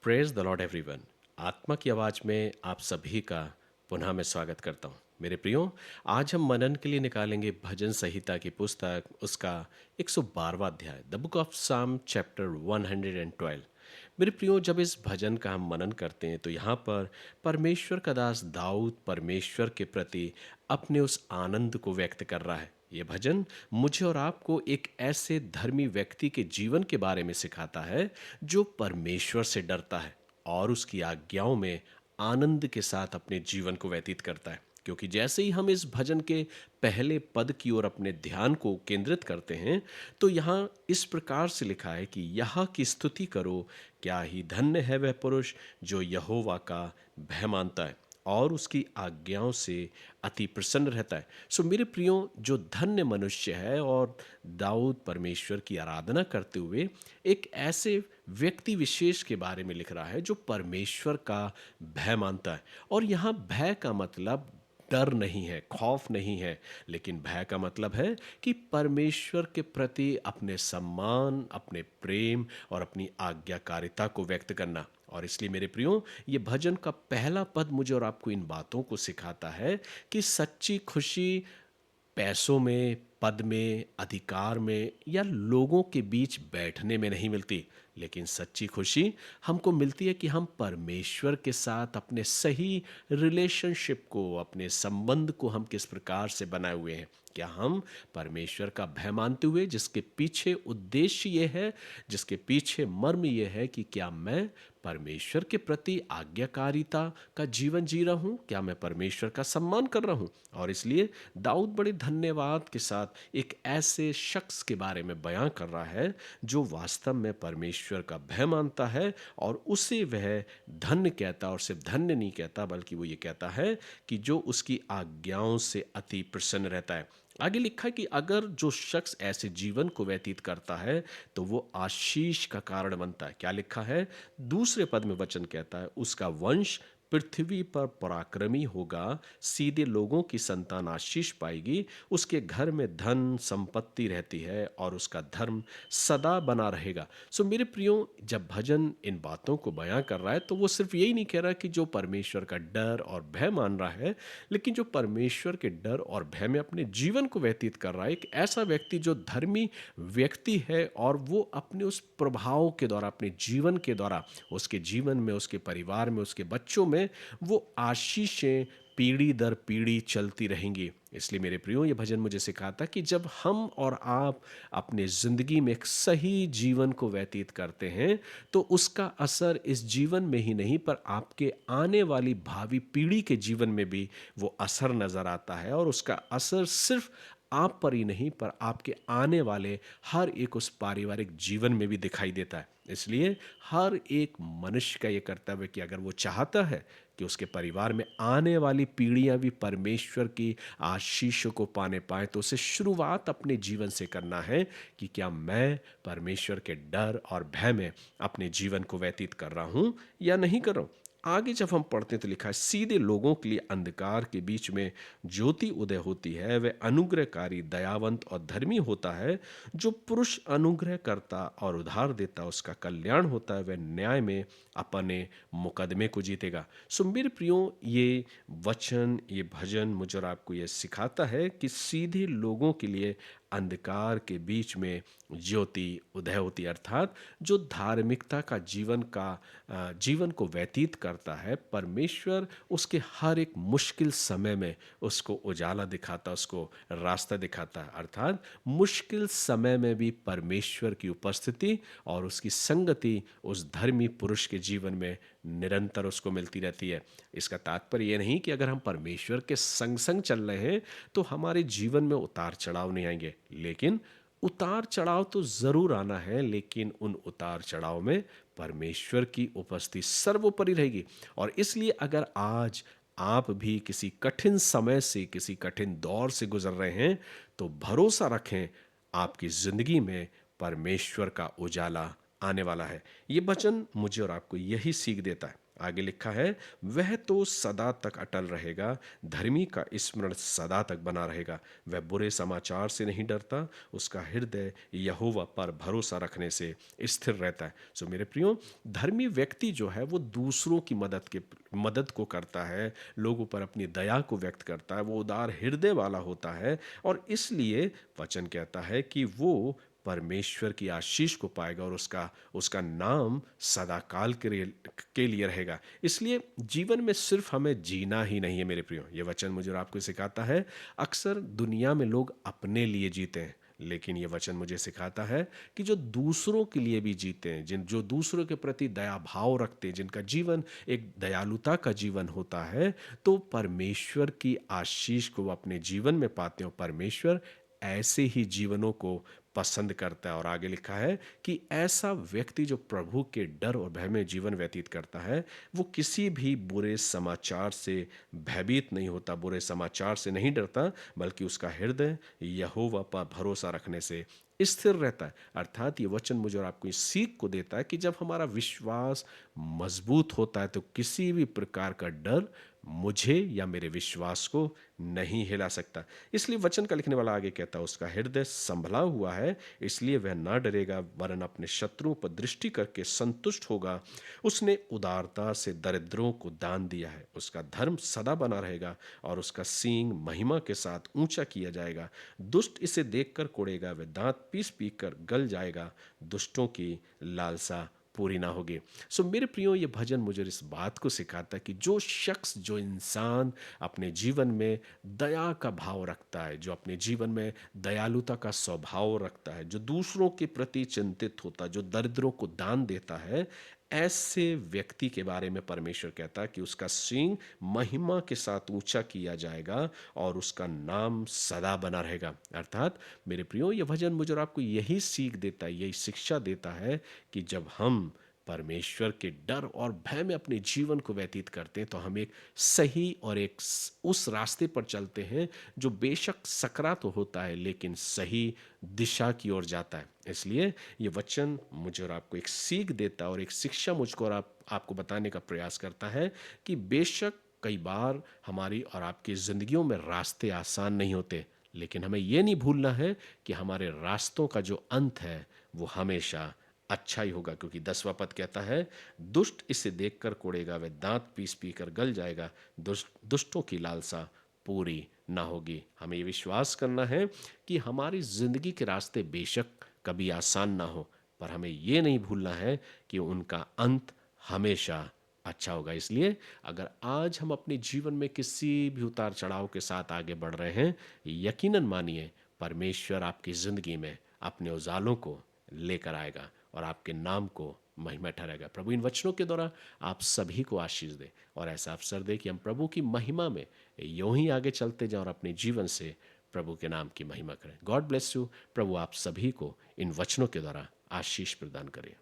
Praise the Lord everyone. आत्मा की आवाज़ में आप सभी का पुनः मैं स्वागत करता हूँ। मेरे प्रियो, आज हम मनन के लिए निकालेंगे भजन संहिता की पुस्तक, उसका 112वां अध्याय, द बुक ऑफ साम चैप्टर 112। मेरे प्रियो, जब इस भजन का हम मनन करते हैं तो यहाँ पर परमेश्वर का दास दाऊद परमेश्वर के प्रति अपने उस आनंद को व्यक्त कर रहा है। ये भजन मुझे और आपको एक ऐसे धर्मी व्यक्ति के जीवन के बारे में सिखाता है जो परमेश्वर से डरता है और उसकी आज्ञाओं में आनंद के साथ अपने जीवन को व्यतीत करता है। क्योंकि जैसे ही हम इस भजन के पहले पद की ओर अपने ध्यान को केंद्रित करते हैं तो यहाँ इस प्रकार से लिखा है कि यहाँ की स्तुति करो, क्या ही धन्य है वह पुरुष जो यहोवा का भय मानता है और उसकी आज्ञाओं से अति प्रसन्न रहता है। सो मेरे प्रियो, जो धन्य मनुष्य है, और दाऊद परमेश्वर की आराधना करते हुए एक ऐसे व्यक्ति विशेष के बारे में लिख रहा है जो परमेश्वर का भय मानता है। और यहाँ भय का मतलब डर नहीं है, खौफ नहीं है, लेकिन भय का मतलब है कि परमेश्वर के प्रति अपने सम्मान, अपने प्रेम और अपनी आज्ञाकारिता को व्यक्त करना। और इसलिए मेरे प्रियो, ये भजन का पहला पद मुझे और आपको इन बातों को सिखाता है कि सच्ची खुशी पैसों में, पद में, अधिकार में या लोगों के बीच बैठने में नहीं मिलती, लेकिन सच्ची खुशी हमको मिलती है कि हम परमेश्वर के साथ अपने सही रिलेशनशिप को, अपने संबंध को हम किस प्रकार से बनाए हुए हैं। क्या हम परमेश्वर का भय मानते हुए, जिसके पीछे उद्देश्य ये है, जिसके पीछे मर्म ये है कि क्या मैं परमेश्वर के प्रति आज्ञाकारिता का जीवन जी रहा हूँ, क्या मैं परमेश्वर का सम्मान कर रहा हूँ। और इसलिए दाऊद बड़े धन्यवाद के साथ एक ऐसे शख्स के बारे में बयां कर रहा है जो वास्तव में परमेश्वर का भय मानता है और उसे वह धन्य कहता, और सिर्फ धन्य नहीं कहता बल्कि वो ये कहता है कि जो उसकी आज्ञाओं से अति प्रसन्न रहता है। आगे लिखा है कि अगर जो शख्स ऐसे जीवन को व्यतीत करता है तो वो आशीष का कारण बनता है। क्या लिखा है? दूसरे पद में वचन कहता है, उसका वंश पृथ्वी पर पराक्रमी होगा, सीधे लोगों की संतान आशीष पाएगी, उसके घर में धन संपत्ति रहती है और उसका धर्म सदा बना रहेगा। सो मेरे प्रियो, जब भजन इन बातों को बयां कर रहा है तो वो सिर्फ यही नहीं कह रहा कि जो परमेश्वर का डर और भय मान रहा है, लेकिन जो परमेश्वर के डर और भय में अपने जीवन को व्यतीत कर रहा है, एक ऐसा व्यक्ति जो धर्मी व्यक्ति है और वो अपने उस प्रभाव के द्वारा, अपने जीवन के द्वारा, उसके जीवन में, उसके परिवार में, उसके बच्चों में वो आशीषें पीढ़ी दर पीढ़ी चलती रहेंगी। इसलिए मेरे प्रियो, ये भजन मुझे सिखाता कि जब हम और आप अपने ज़िंदगी में एक सही जीवन को व्यतीत करते हैं तो उसका असर इस जीवन में ही नहीं पर आपके आने वाली भावी पीढ़ी के जीवन में भी वो असर नज़र आता है। और उसका असर सिर्फ आप पर ही नहीं पर आपके आने वाले हर एक उस पारिवारिक जीवन में भी दिखाई देता है। इसलिए हर एक मनुष्य का ये कर्तव्य कि अगर वो चाहता है कि उसके परिवार में आने वाली पीढ़ियां भी परमेश्वर की आशीषों को पाने पाए, तो उसे शुरुआत अपने जीवन से करना है कि क्या मैं परमेश्वर के डर और भय में अपने जीवन को व्यतीत कर रहा हूं या नहीं कर रहा हूं। आगे जब हम पढ़ते हैं तो लिखा है, सीधे लोगों के लिए अंधकार के बीच में ज्योति उदय होती है, वह अनुग्रहकारी, दयावंत और धर्मी होता है। जो पुरुष अनुग्रह करता और उधार देता उसका कल्याण होता है, वह न्याय में अपने मुकदमे को जीतेगा। सो मेरे प्रियो, ये वचन, ये भजन मुझे और आपको ये सिखाता है कि सीधे लोगों के लिए अंधकार के बीच में ज्योति उदय होती है। अर्थात जो धार्मिकता का जीवन को व्यतीत करता है, परमेश्वर उसके हर एक मुश्किल समय में उसको उजाला दिखाता, उसको रास्ता दिखाता है। अर्थात मुश्किल समय में भी परमेश्वर की उपस्थिति और उसकी संगति उस धर्मी पुरुष के जीवन में निरंतर उसको मिलती रहती है। इसका तात्पर्य यह नहीं कि अगर हम परमेश्वर के संग संग चल रहे हैं तो हमारे जीवन में उतार चढ़ाव नहीं आएंगे, लेकिन उतार चढ़ाव तो जरूर आना है, लेकिन उन उतार चढ़ाव में परमेश्वर की उपस्थिति सर्वोपरि रहेगी। और इसलिए अगर आज आप भी किसी कठिन समय से, किसी कठिन दौर से गुजर रहे हैं तो भरोसा रखें, आपकी जिंदगी में परमेश्वर का उजाला आने वाला है। ये वचन मुझे और आपको यही सीख देता है। आगे लिखा है, वह तो सदा तक अटल रहेगा, धर्मी का स्मरण सदा तक बना रहेगा। वह बुरे समाचार से नहीं डरता, उसका हृदय यहोवा पर भरोसा रखने से स्थिर रहता है। सो मेरे प्रियो, धर्मी व्यक्ति जो है वो दूसरों की मदद को करता है, लोगों पर अपनी दया को व्यक्त करता है, वो उदार हृदय वाला होता है, और इसलिए वचन कहता है कि वो परमेश्वर की आशीष को पाएगा और उसका उसका नाम सदाकाल के लिए रहेगा। इसलिए जीवन में सिर्फ हमें जीना ही नहीं है मेरे प्रियो, ये वचन मुझे और आपको सिखाता है। अक्सर दुनिया में लोग अपने लिए जीते हैं, लेकिन ये वचन मुझे सिखाता है कि जो दूसरों के लिए भी जीते हैं, जो दूसरों के प्रति दया भाव रखते हैं, जिनका जीवन एक दयालुता का जीवन होता है, तो परमेश्वर की आशीष को वो अपने जीवन में पाते हैं, और परमेश्वर ऐसे ही जीवनों को पसंद करता है। और आगे लिखा है कि ऐसा व्यक्ति जो प्रभु के डर और भय में जीवन व्यतीत करता है, वो किसी भी बुरे समाचार से भयभीत नहीं होता, बुरे समाचार से नहीं डरता, बल्कि उसका हृदय यहोवा पर भरोसा रखने से स्थिर रहता है। अर्थात ये वचन मुझे और आपको इस सीख को देता है कि जब हमारा विश्वास मजबूत होता है, तो किसी भी प्रकार का डर मुझे या मेरे विश्वास को नहीं हिला सकता। इसलिए वचन का लिखने वाला आगे कहता है, उसका हृदय संभला हुआ है, इसलिए वह ना डरेगा, वरन अपने शत्रुओं पर दृष्टि करके संतुष्ट होगा। उसने उदारता से दरिद्रों को दान दिया है, उसका धर्म सदा बना रहेगा, और उसका सींग महिमा के साथ ऊंचा किया जाएगा। दुष्ट इसे देखकर कोड़ेगा, वह दांत पीस पीस कर गल जाएगा, दुष्टों की लालसा पूरी ना होगी। सो मेरे प्रियो, ये भजन मुझे इस बात को सिखाता है कि जो शख्स, जो इंसान अपने जीवन में दया का भाव रखता है, जो अपने जीवन में दयालुता का स्वभाव रखता है, जो दूसरों के प्रति चिंतित होता है, जो दरिद्रों को दान देता है, ऐसे व्यक्ति के बारे में परमेश्वर कहता है कि उसका सींग महिमा के साथ ऊंचा किया जाएगा और उसका नाम सदा बना रहेगा। अर्थात मेरे प्रियो, ये भजन मुझे और आपको यही सीख देता है, यही शिक्षा देता है कि जब हम परमेश्वर के डर और भय में अपने जीवन को व्यतीत करते हैं, तो हम एक सही और उस रास्ते पर चलते हैं जो बेशक सकरा तो होता है, लेकिन सही दिशा की ओर जाता है। इसलिए ये वचन मुझे और आपको एक सीख देता है, और एक शिक्षा मुझको और आपको बताने का प्रयास करता है कि बेशक कई बार हमारी और आपकी जिंदगियों में रास्ते आसान नहीं होते, लेकिन हमें यह नहीं भूलना है कि हमारे रास्तों का जो अंत है वो हमेशा अच्छा ही होगा, क्योंकि 10वां पद कहता है, दुष्ट इसे देखकर कोड़ेगा, वह दांत पीस पी कर गल जाएगा, दुष्टों की लालसा पूरी ना होगी। हमें ये विश्वास करना है कि हमारी जिंदगी के रास्ते बेशक कभी आसान ना हो, पर हमें ये नहीं भूलना है कि उनका अंत हमेशा अच्छा होगा। इसलिए अगर आज हम अपने जीवन में किसी भी उतार चढ़ाव के साथ आगे बढ़ रहे हैं, यकीनन मानिए परमेश्वर आपकी जिंदगी में अपने उजालों को लेकर आएगा और आपके नाम को महिमा ठहराएगा। प्रभु इन वचनों के द्वारा आप सभी को आशीष दे, और ऐसा अवसर दे कि हम प्रभु की महिमा में यूं ही आगे चलते जाएं और अपने जीवन से प्रभु के नाम की महिमा करें। God bless you. प्रभु आप सभी को इन वचनों के द्वारा आशीष प्रदान करें।